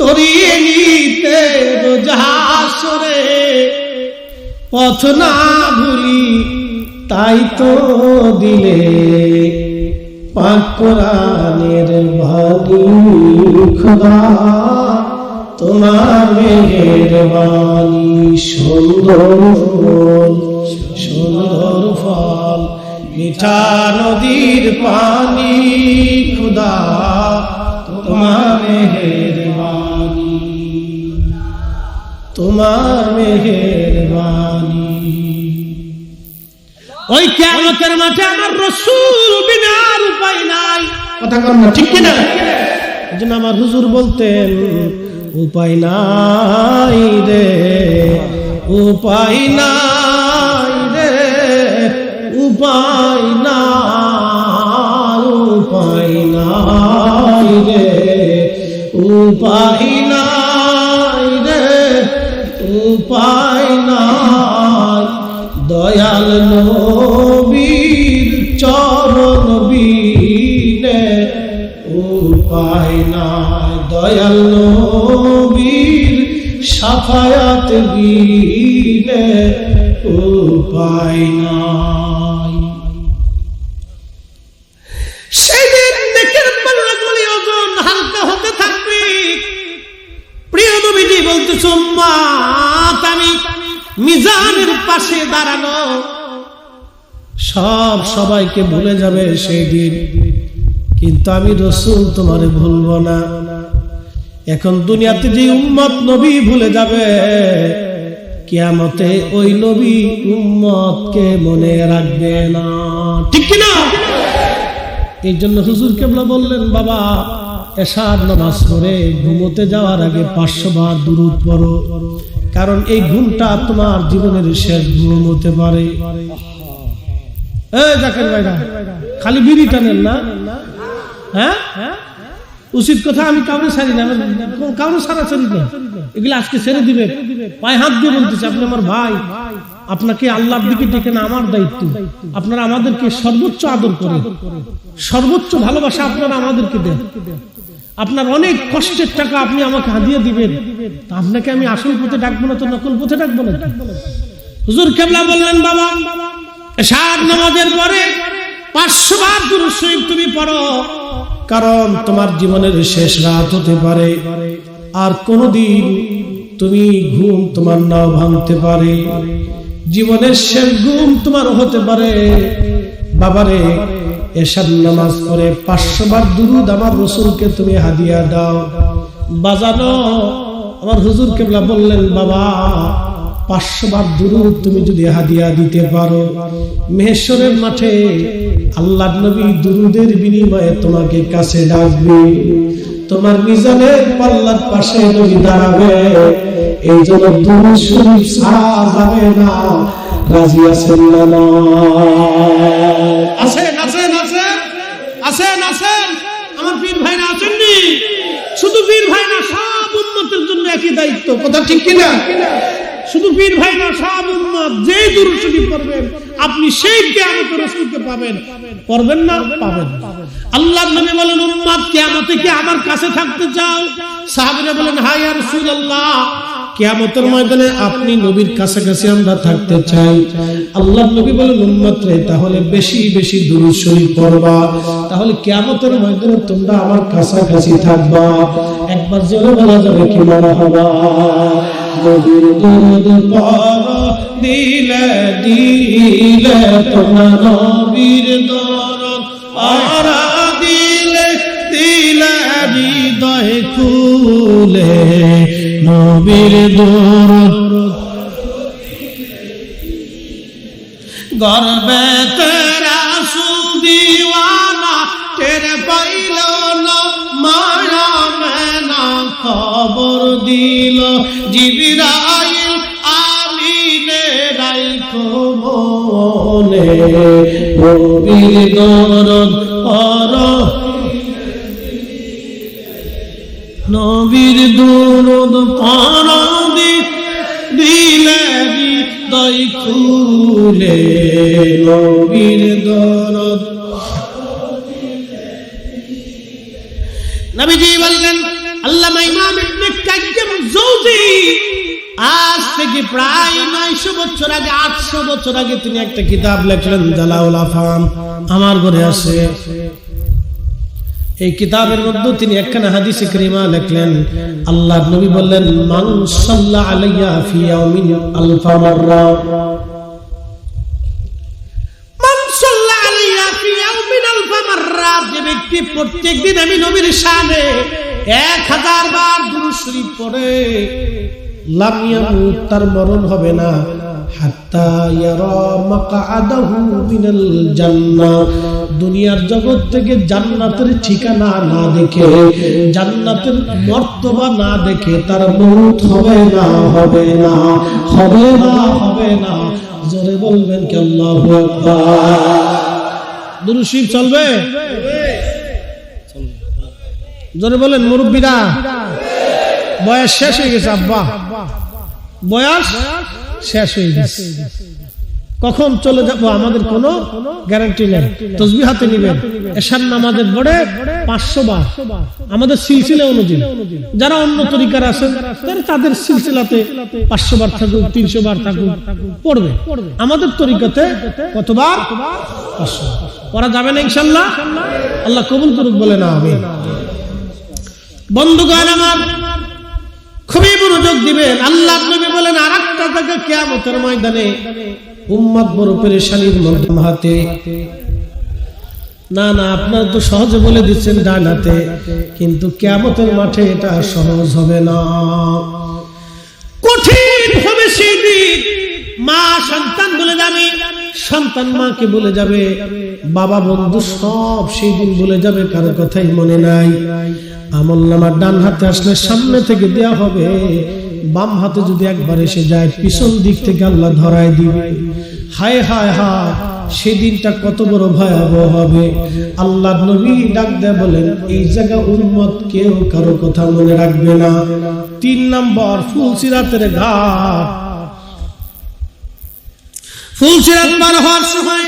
তরিয়ে নিতে রোজা হাসরে, পথ না ভুলি তাই তো দিলে পাক কোরআনের বাণী খোদা তোমার মেহেরবানি। সুন্দর ফুল সুন্দর ফল মিঠা নদীর পানি খোদা তোমার মেহেরবানি, তোমার মেহেরবানি। ওই কিয়ামতের মাঠে আমার রাসূল বিনা আর উপায় নাই। কথা কন না, ঠিক কিনা? এজন্য আমার হুজুর বলতেন, উপায় নাই রে, উপায় নাই রে, উপায় নাই, উপায় নাই রে, উপায় নাই রে, উপায় নাই। দয়াল নবীর চরণ বিনে উপায় নাই, দয়াল নবীর শাফায়াত বিনে উপায় নাই। সেদিন নেকের পাল্লাগুলি ওজন হালকা হতে থাকবে। প্রিয় নবীজি বলতেছে, উম্মত আমি মিজানের পাশে দাঁড়ানো, সবাইকে ভুলে যাবে সেই দিন, কিন্তু আমি রাসূল তোমারে ভুলবো না। এখন দুনিয়াতে যে উম্মত নবী ভুলে যাবে, কিয়ামতে ওই নবী উম্মতকে মনে রাখবে না, ঠিক কি না? এই জন্য হুজুর কেবলা বললেন, বাবা এশার নামাজ পড়ে ঘুমোতে যাওয়ার আগে 500 বার দুরূদ পড়ো, কারণ এই ঘুমটা তোমার জীবনের শেষ ঘুম হতে পারে। এই জাকের ভাইরা খালি বিড়ি টানেন না, হ্যাঁ? উচিত কথা আমি কাউরে ছাড়ি না, কাউরে ছাড়া ছাড়ি না, এগুলো আজকে ছেড়ে দিবে। পায়ে হাত দিয়ে বলতেছে, আপনি আমার ভাই, আপনাকে আল্লাহর দিকে ডেকে না আমার দায়িত্ব। আপনারা আমাদেরকে সর্বোচ্চ আদর করেন, সর্বোচ্চ ভালোবাসা আপনারা আমাদেরকে দেন। আপনার অনেক কষ্টের টাকা আপনি আমাকে হাদিয়া দিবেন, আপনাকে আমি আসল পথে ডাকবো না তো নকল পথে ডাকবো না? হুজুর কেবলা বললেন, বাবা এশার নামাজের পরে 500 বার দুরূদ শরীফ তুমি পড়ো, কারণ তোমার জীবনের শেষ রাত হতে পারে, আর কোনদিন তুমি ঘুম তোমার নাও ভাঙতে পারে, জীবনের শেষ ঘুম তোমার হতে পারে। বাবারে এশার নামাজ পড়ে 500 বার দুরূদ আমার রাসূলকে তুমি হাদিয়া দাও। বাজানো আমার হুজুর কেবলা বললেন, বাবা 500 বার দুরূদ তুমি যদি হাদিয়া দিতে পারো, মেহেশ্বরের মাঠে আল্লাহর নবী দুরূদের বিনিময়ে তোমাকে কাছে ডাকবে, তোমার মিজানের পাল্লার পাশে নবী দাঁড়াবে। এই জন্য দুরূদ শরীফ ছাড়া যাবে না। রাজি আছেন না? আছেন আছেন আছেন আছেন আছেন আমার পীর ভাইরা আছেননি? শুধু পীর ভাই না, সব উম্মতের জন্য একই দায়িত্ব। কথা ঠিক কিনা? শুধু পীর ভাই না, সব উম্মত যে দুরূদ শরীফ পড়বেন আপনি সেই কিয়ামতে রাসূলকে পাবেন। পড়বেন না? পাবেন। আল্লাহর নবী বলেন, উম্মত কিয়ামতে কি আমার কাছে থাকতে চাও? সাহাবীরা বলেন, হ্যাঁ ইয়া রাসূলুল্লাহ, কিয়ামতের ময়দানে আপনি নবীর কাছাকাছি আমরা থাকতে চাই। আল্লাহর নবী বলেন, উম্মত রে, তাহলে বেশি বেশি দুরূদ শরীফ পড়বা, তাহলে কিয়ামতের ময়দানে তোমরা আমার কাছাকাছি থাকবা। একবার জোরে বলা যাবে কি মারহাবা? নবীর দুরূদ পড়ো দিলে দিলে, তোমরা নবীর দরদ পড়ো দিলে দিলে, হৃদয় খুলে নবীর দরদ গর্বে তেরা সুদিওয়ানা, তেরে পাইল না মায়া মেনা, খবর দিল জিবরাইল আমিনে রাইখো মনে, নবীর দরদ পড়ো নবীর দরদ পড়ো দিলে হৃদয় খুলে নবীর দরদ। নবীজি বললেন, আল্লামা ইমাম ইবনে কাইয়্যিম জৌজি আজ থেকে প্রায় 900 বছর আগে, 800 বছর আগে তিনি একটা কিতাব লিখলেন, জালাউল আফহাম। আমার ঘরে আছে। এই কিতাবের মধ্যে তিনি একখানা হাদিসে কারিমা লিখলেন। আল্লাহর নবী বললেন, মান সাল্লা আলাইয়া ফি ইয়াউমিন আলফা মাররা, মান সাল্লা আলাইয়া ফি ইয়াউমিন আলফা মাররা, যে ব্যক্তি প্রত্যেকদিন আমি নবীর শানে 1000 বার দুরূদ শরীফ পড়ে, লাম ইয়ামুত, তার মরণ হবে না, হাত্তা ইয়ারা মাকআদাহু মিনাল জান্নাহ, দুনিয়ার জগৎ থেকে জান্নাতের ঠিকানা না দেখে, জান্নাতের মর্তবা না দেখে তার মওত হবে না, হবে না, হবে না, হবে না। জোরে বলবেন কি আল্লাহু আকবার? দুরূদ শরীফ চলবে? জোরে বলেন মুরব্বিরা। বয়স শেষ হয়ে গেছে আব্বা, বয়স শেষ হয়ে গেছে, কখন চলে যাব আমাদের কোনো গ্যারান্টি নেই। তাসবিহ হাতে নেবেন, এশার নামাজের পরে 500 বার আমাদের সিলসিলা অনুযায়ী, যারা অন্য তরিকার আছেন তারা তাদের সিলসিলাতে 500 বার থাকুক, 300 বার থাকুক, পড়বে। আমাদের তরিকাতে কতবার? 500 পড়া যাবে না ইনশাআল্লাহ। আল্লাহ কবুল করুক, বলে না আমিন। বন্ধুগণ আমার, খুবই মনোযোগ দিবেন। আল্লাহর নবী বলেন, আরেকটা জায়গা কিয়ামতের ময়দানে উম্মত বড় পেরেশানির মধ্যে হাতে। না না, আপনারা তো সহজে বলে দিচ্ছেন ডান হাতে, কিন্তু কিয়ামতের মাঠে এটা সহজ হবে না, কঠিন হবে সেই দিন। মা সন্তান বলে যাবে, সন্তান মাকে বলে যাবে, বাবা বন্ধু সব সেই দিন বলে যাবে, কারো কথাই মনে নাই। আমলনামা ডান হাতে আসলে সামনে থেকে দেয়া হবে, বাম হাতে যদি একবার এসে যায় পিছন দিক থেকে আল্লাহ ধরায় দিবে। হায় হায় হায়, সেদিনটা কত বড় ভয়াবহ হবে। আল্লাহ নবী ডাক দেয়া বলেন, এই জায়গা উম্মত কেউ কারো কথা মনে রাখবে না। 3 নম্বর, ফুলসিরাতের ঘাট। ফুলসিরাত পার হওয়ার সময়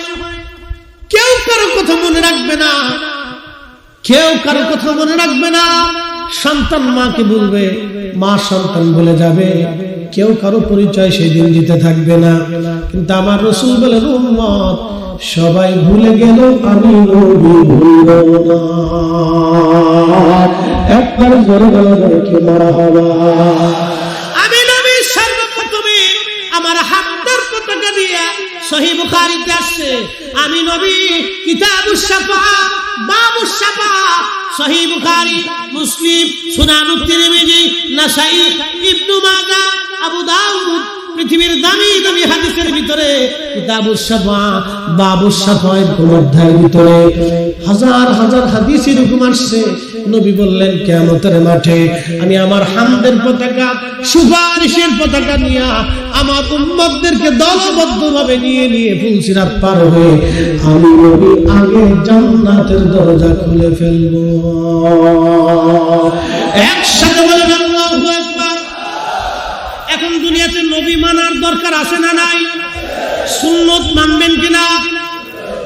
কেউ কারো কথা মনে রাখবে না, কেউ কারো কথা মনে রাখবে না। সন্তান মাকে বলবে, মা সন্তান বলে যাবে, কেউ কারো পরিচয় সেই দিন দিতে থাকবে না। কিন্তু আমার রাসূল বলেন, উম্মত সবাই ভুলে গেল, আমি নবী ভুলব না। একবার জোরে বলা যাবে কি মারহাবা? আমি নবী সর্বপ্রথমে আমার হাতের পতাকা দিয়া সহিহ বুখারীতে আসছে আমি নবী কিতাবুশ শাফাআ বাবুশ শাফাআ সহিহ বুখারী মুসলিম সুনানুত তিরমিজি নাসাই ইবনে মাজাহ আবু দাউদ পৃথিবীর দামি দামি হাদিসের ভিতরে কিতাবুশ শাফাআ বাবুশ শাফাআর কোন অধ্যায়ের ভিতরে হাজার হাজার হাদিস এরকম আসছে নবী বললেন কিয়ামতের মাঠে আমি আমার হামদের পতাকা সুপারিশের পতাকা নিয়ে আমার উম্মতদেরকে দলবদ্ধভাবে নিয়ে নিয়ে ফুলসিরাত পার হয়ে আমি নবী আগে জান্নাতের দরজা খুলে ফেলবো। একসাথে বলেন আল্লাহু আকবার। এখন দুনিয়াতে নবী মানার দরকার আছে না নাই? সুন্নত মানবেন কিনা?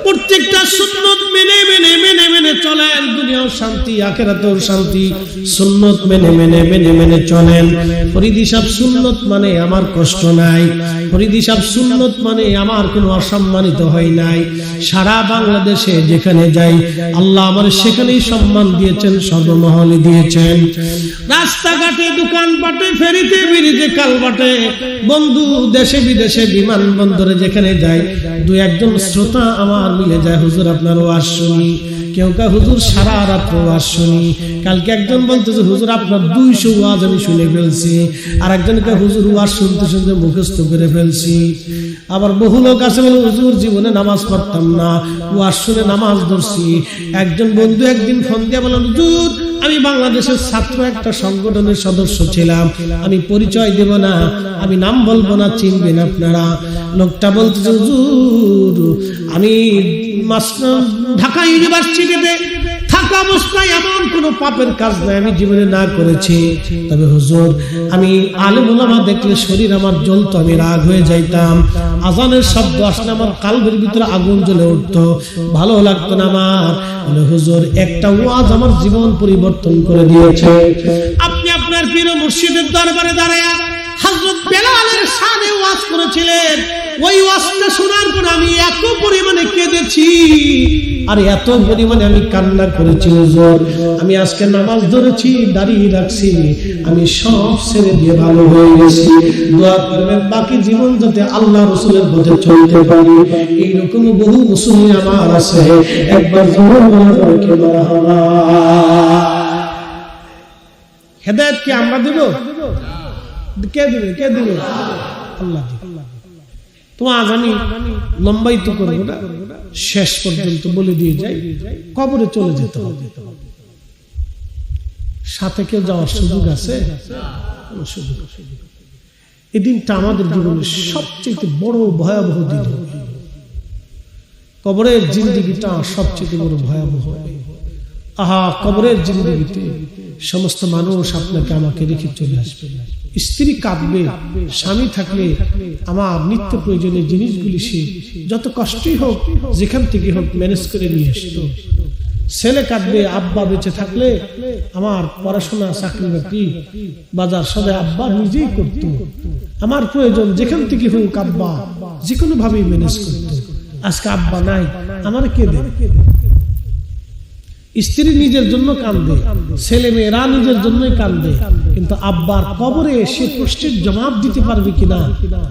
প্রত্যেকটা সুন্নত মেনে মেনে মেনে মেনে চলেন, দুনিয়াও শান্তি আখিরাতেও শান্তি। সুন্নত মেনে মেনে মেনে মেনে চলেন। ফরিদি সাহেব সুন্নত মানে আমার কষ্ট নাই, ফরিদি সাহেব সুন্নত মানে আমার কোনো অসম্মানিত হয় নাই। সারা বাংলাদেশে যেখানে যাই আল্লাহ আমার সেখানেই সম্মান দিয়েছেন, সর্বমহলে দিয়েছেন। রাস্তাঘাটে দোকানপাটে ফেরিতে বিরিতে কালবাটে বন্ধু দেশে বিদেশে বিমানবন্দরে যেখানে যাই দু একজন শ্রোতা আমার মিলে যায় হুজুর আপনার ওয়াজ শুনি, কেউ কা হুজুর সারা রাত ওয়াজ শুনি। কালকে একজন বলতেছে হুজুর আপনার 200 ওয়াজ আমি শুনে ফেলছি, আর একজনকে হুজুর ওয়াজ শুনতে শুনতে মুখস্থ করে ফেলছি। আবার বহু লোক আছে বলে হুজুর জীবনে নামাজ পড়তাম না, ওয়াজ শুনে নামাজ ধরছি। একজন বন্ধু একদিন ফোন দিয়ে বললেন হুজুর আমি বাংলাদেশের ছাত্র একটা সংগঠনের সদস্য ছিলাম, আমি পরিচয় দেব না, আমি নাম বলবো না, চিনবেন আপনারা। লোকটা বলতেছে হুজুর আমি ঢাকা ইউনিভার্সিটিতে থাকা অবস্থায় এমন কোনো পাপের কাজ নাই আমি জীবনে না করেছি, তবে হুজুর আমি আলেম ওলামা দেখলে শরীর আমার জ্বলতো, আমি রাগ হয়ে যাইতাম, আজানের শব্দ আসলে আমার কালবের ভিতরে আগুন জ্বলে উঠতো, ভালো লাগতো না আমার। বলে হুজুর একটা ওয়াজ আমার জীবন পরিবর্তন করে দিয়েছে। আপনি আপনার পীর মুর্শিদের দরবারে দাঁড়ায়া হযরত বেলালের শানে ওয়াজ করেছিলেন, ওই ওয়াজটা শোনার পর আমি এত পরিমাণে কেঁদেছি আর এত পরিমাণে আমি কান্না করেছি হুজুর, আমি আজকে নামাজ ধরেছি, দাঁড়িয়ে রাখছি, আমি সব ছেড়ে দিয়ে ভালো হয়ে গেছি। দোয়া করবেন বাকি জীবন যাতে আল্লাহ রাসূলের পথে চলতে পারি। এইরকম বহু মুসলিম আমার আছে, একবার জোরে বলকে মারহাবা। হেদায়েত কি আমরা দেব? কে দেবে? কে দেবে? আল্লাহ। তো আজ আমি লম্বাই তো করবো না, শেষ পর্যন্ত বলে দিয়ে যাই কবরে চলে যেতে হবে। সাথে কেউ যাওয়ার সুযোগ আছে? এই দিনটা আমাদের জীবনের সবচেয়ে বড় ভয়াবহ দিন। কবরের জিন্দেগিটা সবচেয়ে বড় ভয়াবহ। আহা কবরের জিন্দেগিতে সমস্ত মানুষ আপনাকে আমাকে রেখে চলে আসবে, স্ত্রী কাঁদবে, স্বামী থাকলে আমার নিত্য প্রয়োজনীয় জিনিসগুলি সে যত কষ্টই হোক যেখান থেকে হোক ম্যানেজ করে নিয়ে আসতো। ছেলে কাঁদবে, আব্বা বেঁচে থাকলে আমার পড়াশোনা চাকরি বাকরি বাজার সদাই আব্বা নিজেই করত, আমার প্রয়োজন যেখান থেকে হোক আব্বা যে কোনো ভাবেই ম্যানেজ করত। আজকে আব্বা নাই, আমার কে দেবে? স্ত্রী নিজের জন্য কান্দে, ছেলে মেয়েরা নিজের জন্যই কান্দে, কিন্তু আব্বার কবরে সে প্রশ্নের জবাব দিতে পারবে কিনা,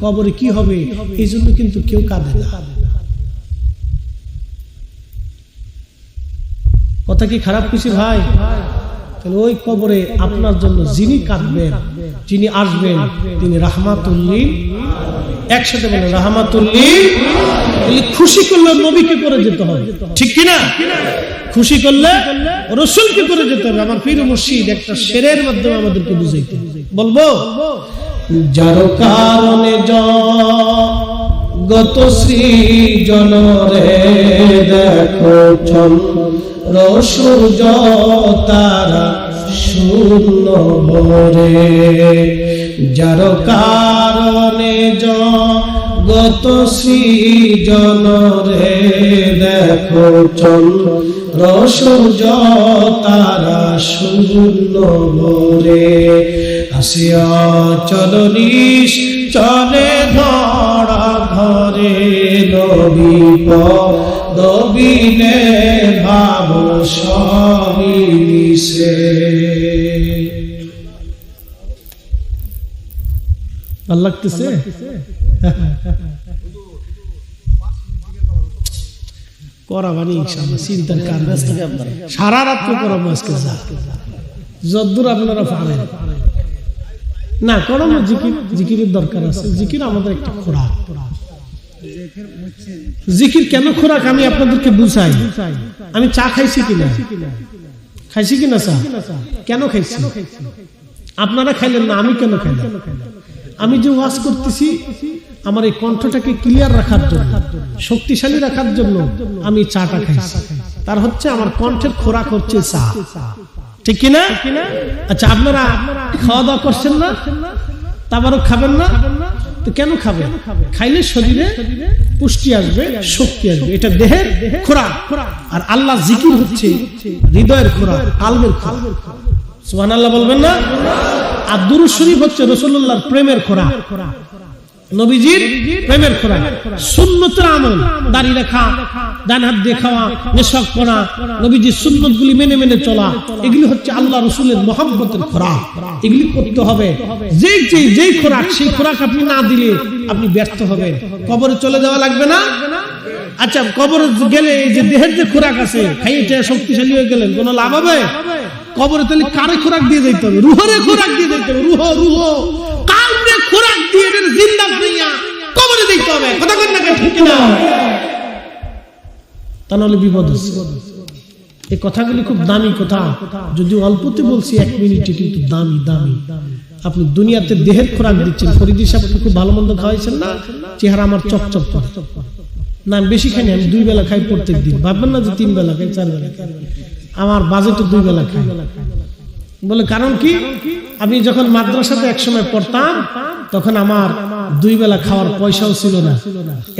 কবরে কি হবে, এই জন্য কিন্তু কেউ কাঁদে না। কথা কি খারাপ কিছু ভাই? তাহলে ওই কবরে আপনার জন্য যিনি কাঁদবেন, যিনি আসবেন, তিনি রাহমাতুল লিল, একসাথে বলেন রাহমাতুল লিল। খুশি করলে নবীকে করে যেতে হবে, ঠিক কিনা? খুশি করলে রাসূলকে করে যেতে হবে। আমার পীর মুর্শিদ একটা শেরের মাধ্যমে আমাদেরকে বুঝাইতে বলবো, যার কারণে জগত সৃজন রে দেখো চন্দ্র সূর্য তারা শূন্য ভরে, যার কারণে জগত সৃজন রে দেখো চন্দ্র সূর্য তারা শূন্য ভরে, আসিয়া চলনিস চলে ধরা ঘরে নবী পদবিনে ভাব সমিলিসে। ভালো লাগতেছে? করাবানি ইনশাআল্লাহ, চিন্তার কারণ সারা রাত্র করাবো আজকে, যদ্দূর আপনারা পারেন না করাবো। জিকিরের দরকার আছে, জিকির আমাদের একটা খোরাক। জিকির কেন খোরাক আমি আপনাদেরকে বুঝাই। আমি চা খাইছি কিনা, চা কেন খাইছি? আপনারা খাইলেন না, আমি কেন খাইলাম? আমি যে ওয়াজ করতেছি আমার এই কণ্ঠটাকে ক্লিয়ার রাখার জন্য, শক্তিশালী রাখার জন্য আমি চাটা খাইছি। তার হচ্ছে আমার কণ্ঠের খোরাক হচ্ছে চা, ঠিক কিনা? আচ্ছা, আপনারা খাওয়া দাওয়া করছেন না, তারপরও খাবেন না, তো কেন খাবেন? খাইলে শরীরে পুষ্টি আসবে, শক্তি আসবে, এটা দেহের খোরাক। আর আল্লাহ জিকির হচ্ছে হৃদয়ের খোরাক, কালবের খোরাক। সুবহানাল্লাহ বলবেন না? আর দুরূদ শরীফ হচ্ছে রাসূলুল্লাহর প্রেমের খোরাক, নবীজির প্রেমের খোরাক। সুন্নতের আমল, দাড়ি রাখা, ডান হাত দিয়ে খাওয়া, মেশক করা, নবীজির সুন্নতগুলি মেনে মেনে চলা, এগুলি হচ্ছে আল্লাহ রাসূলের মহব্বতের খোরাক। এগুলি করতে হবে। যেই খোরাক, সেই খোরাক আপনি না দিলে আপনি ব্যর্থ হবেন। কবরে চলে যাওয়া লাগবে না? আচ্ছা, কবরে গেলে এই যে দেহের যে খোরাক আছে, খাইয়ে শক্তিশালী হয়ে গেলেন, কোনো লাভ হবে? কবরে তাহলে কারে খোরাক দিয়ে যেতে হবে? রুহরে খোরাক দিয়ে যেতে হবে। রুহ কালবে খোরাক দিয়ে জিন্দা বানাইয়া কবরে দিতে হবে। কথা কন না, ঠিক না? তা নাহলে বিপদ আছে। এই কথাগুলি খুব দামি কথা, যদি অল্পতে বলছি 1 মিনিটে, কিন্তু দামি। আপনি দুনিয়াতে দেহের খোরাক দিচ্ছেন। ফরিদি সাহেবকে খুব ভালো মন্দ খাওয়াইছেন না, চেহারা আমার চকচক করে না। আমি বেশি খাই না, আমি 2 বেলা খাই প্রত্যেক দিন। ভাববেন না যে 3 বেলা খাই, 4 বেলা খাই। আমার বাজেটে 2 বেলা খাই। বলে কারণ কি? আমি যখন মাদ্রাসাতে একসময় পড়তাম, তখন আমার 2 বেলা খাওয়ার পয়সাও ছিল না।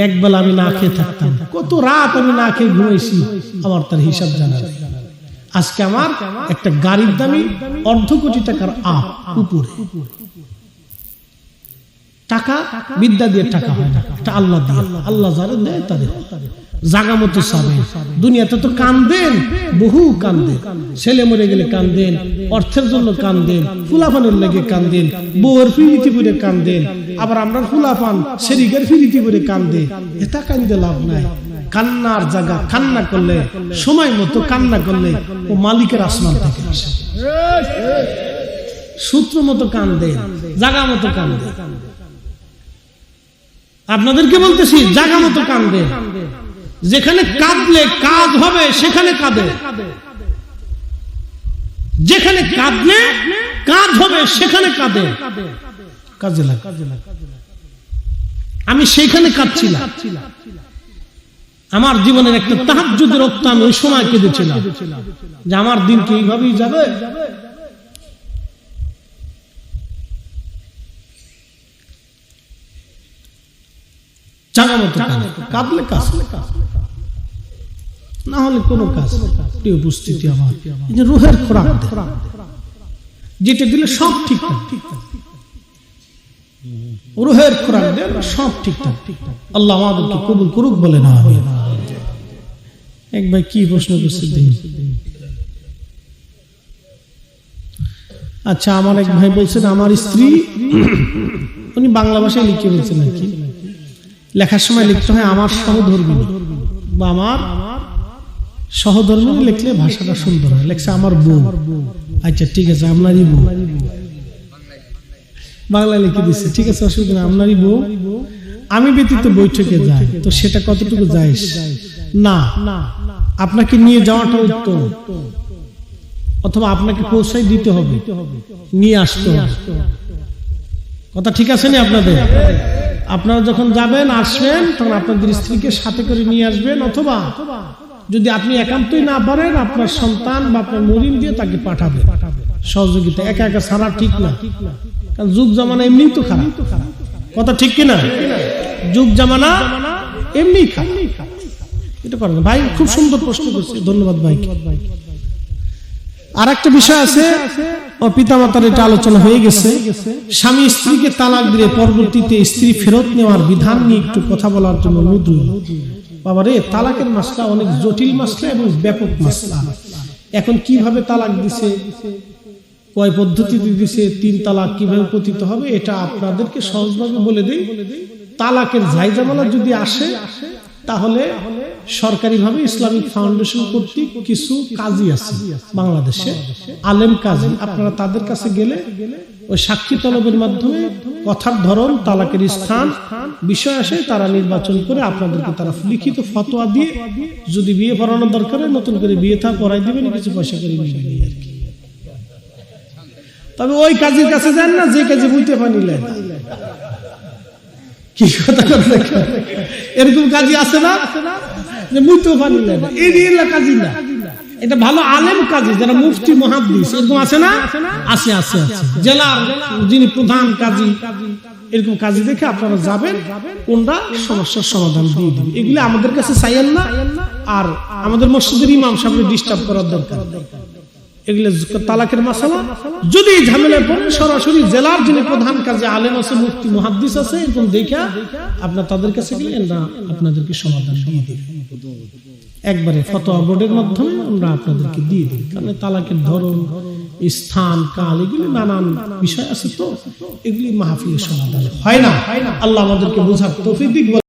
1 বেলা আমি না খেয়ে থাকতাম। কত রাত আমি না খেয়ে ঘুমাইছি, আমার তার হিসাব জানা নেই। আজকে আমার একটা গাড়ির দামি 1.5 কোটি টাকার উপরে। টাকা বিদ্যা দিয়ে টাকা হয় না, এটা আল্লাহ দিয়ে। আল্লাহ যারা দেয় তাদের জাগা মতো চাবে। দুনিয়াতে তো কান্দেন, বহু কান্দেন। ছেলে মরে গেলে কান্দেন, অর্থের জন্য কান্দেন, ফুলাফানের লেগে কান্দেন, বউয়ের ফিরিতি করে কান্দেন, আবার আমরা ফুলাফান শরীকের ফিরিতি করে কান্দে। এটা কান্দে লাভ নাই। কান্নার জায়গা, কান্না করলে, সময় মতো কান্না করলে ও মালিকের আসমান থেকে আসে। সূত্র মতো কান্দেন, জাগা মতো কান্দেন। আপনাদেরকে বলতেছি, জাগা মতো কান্দেন। যেখানে কাঁদলে কাজ হবে সেখানে কাঁদে, যেখানে কাঁদলে কাজ হবে সেখানে কাঁদে, কাজে লাগে। আমি সেইখানে কাঁদছিলাম। আমার জীবনের একটা তাহাজ্জুদের রক্ত আমি ওই সময় কেঁদেছিলাম যে আমার দিন কি এইভাবেই যাবে। কাঁদলে কাজ, না হলে কোনো কাজ। উপস্থিতি আমার রুহের খোরাক, যেটা দিলে সব ঠিকঠাক। রুহের খোরাক দেন, সব ঠিকঠাক। আল্লাহ আমাদেরকে কবুল করুক বলে না। এক ভাই কি প্রশ্ন করছে? আচ্ছা, আমার এক ভাই বলছেন আমার স্ত্রী, উনি বাংলা ভাষায় লিখে বলছেন আর কি, লেখার সময় লিখতে হয় আমার সহধর্মিণী বা আমার সহধর্মিণী, লিখলে ভাষাটা সুন্দর হয়। লেখছে আমার বউ। আচ্ছা ঠিক আছে, আপনারই বউ, বাংলা লিখে দিচ্ছে, ঠিক আছে, অসুবিধা নেই, আপনারই বউ। আমি ব্যতীত বৈঠকে যাই, তো সেটা কতটুকু যায় না? আপনাকে নিয়ে যাওয়াটা উত্তম, অথবা আপনাকে পৌঁছাই দিতে হবে, নিয়ে আসতে হবে। কথা ঠিক আছে না আপনাদের? আপনারা যখন যাবেন, আসবেন, তখন আপনাদের স্ত্রীকে সাথে করে নিয়ে আসবেন, অথবা যদি আপনি একান্তই না পারেন, আপনার সন্তান বা আপনার মরিন দিয়ে তাকে পাঠাবে সহযোগিতা। একা একা ছাড়া ঠিক না, কারণ যুগ জামানা এমনি তো খারাপ। কথা ঠিক কিনা? যুগ জামানা এমনি খারাপ, এটা করেন। ভাই খুব সুন্দর প্রশ্ন করছে, ধন্যবাদ ভাই। আর একটা বিষয় আছে, ও পিতামাতার এটা আলোচনা হয়ে গেছে। স্বামী স্ত্রীকে তালাক দিলে পরবর্তীতে স্ত্রী ফেরত নেওয়ার বিধান নিয়ে একটু কথা বলার জন্য অনুরোধ। বাবারে, তালাকের মাসলা অনেক জটিল মাসলা এবং ব্যাপক মাসলা। এখন কিভাবে তালাক দিছে, কয় পদ্ধতিতে দিছে, 3 তালাক কিভাবে পতিত হবে এটা আপনাদেরকে সহজভাবে বলে দেই। তালাকের ঝাইঝামেলা যদি আসে তাহলে সরকারিভাবে ইসলামিক ফাউন্ডেশন কর্তৃক কিছু কাজী আছে বাংলাদেশে, আলেম কাজী, আপনারা তাদের কাছে গেলে ওই সাক্ষী তলবের মাধ্যমে কথার ধরন, তালাকের স্থান, বিষয় আসে, তারা নির্বাচন করে আপনাদেরকে তারা লিখিত ফতোয়া দিয়ে যদি বিয়ে পড়ানোর দরকার হয় নতুন করে বিয়ে থা পড়াই দিবেন, কিছু পয়সা করে নিবেন আর কি। তবে ওই কাজীর কাছে যান না যে কাজী বুঝতে পারিলেন কি কথা, এরকম কাজী আছে না যে বুঝতেও পারিলেন, এই কাজী না, এটা ভালো আলেম কাজী যারা মুফতি মুহাদ্দিস এরকম আছে না, আছে আছে আছে, জেলার যিনি প্রধান কাজী, এরকম কাজী দেখে আপনারা যাবেন, কোনটা সমস্যার সমাধান দিয়ে দিবেন। এগুলো আমাদের কাছে চাইয়েন না, আর আমাদের মসজিদের ইমাম সাহেবকে ডিস্টার্ব করার দরকার। এগুলো তালাকের মাসালা যদি ঝামেলায় পড়ে সরাসরি জেলার যিনি প্রধান কাজী আলেম আছে, মুফতি মুহাদ্দিস আছে, এরকম দেখা আপনার তাদের কাছে গেলে না আপনাদেরকে সমাধান দিয়ে দিবেন। একবারে ফতোয়া বোর্ডের মাধ্যমে আমরা আপনাদেরকে দিয়ে দিই, কারণ তালাকের ধরন, স্থান, কাল এগুলি নানান বিষয় আছে, তো এগুলি মাহফিলের সমাধান হয় না। আল্লাহ আমাদেরকে বোঝার তৌফিক দিক।